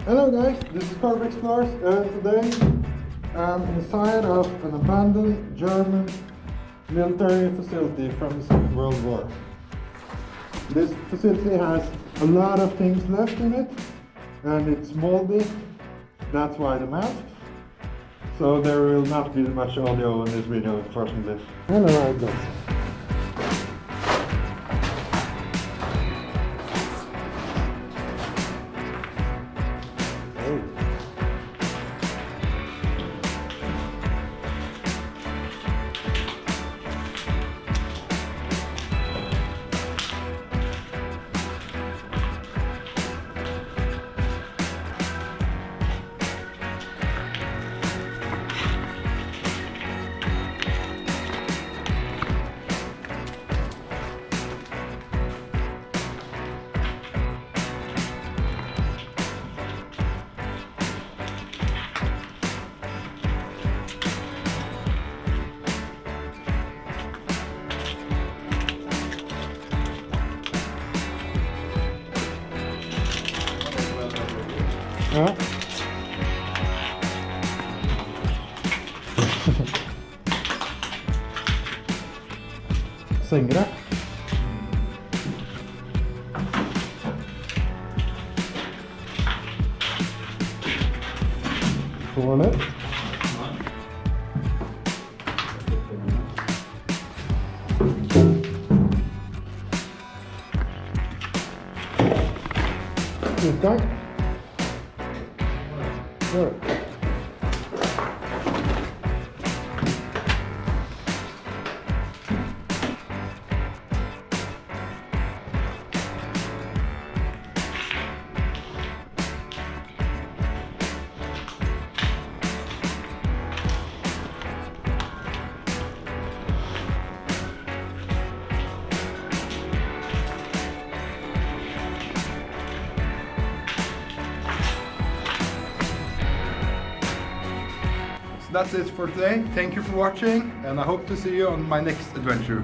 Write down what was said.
Hello guys, this is Carp Explorers, and today I'm inside of an abandoned German military facility from the Second World War. This facility has a lot of things left in it, and it's moldy, that's why the mask. So there will not be much audio in this video, unfortunately. And alright guys. Ja. Sängre. Toalett. Utgang. Good. That's it for today. Thank you for watching, and I hope to see you on my next adventure.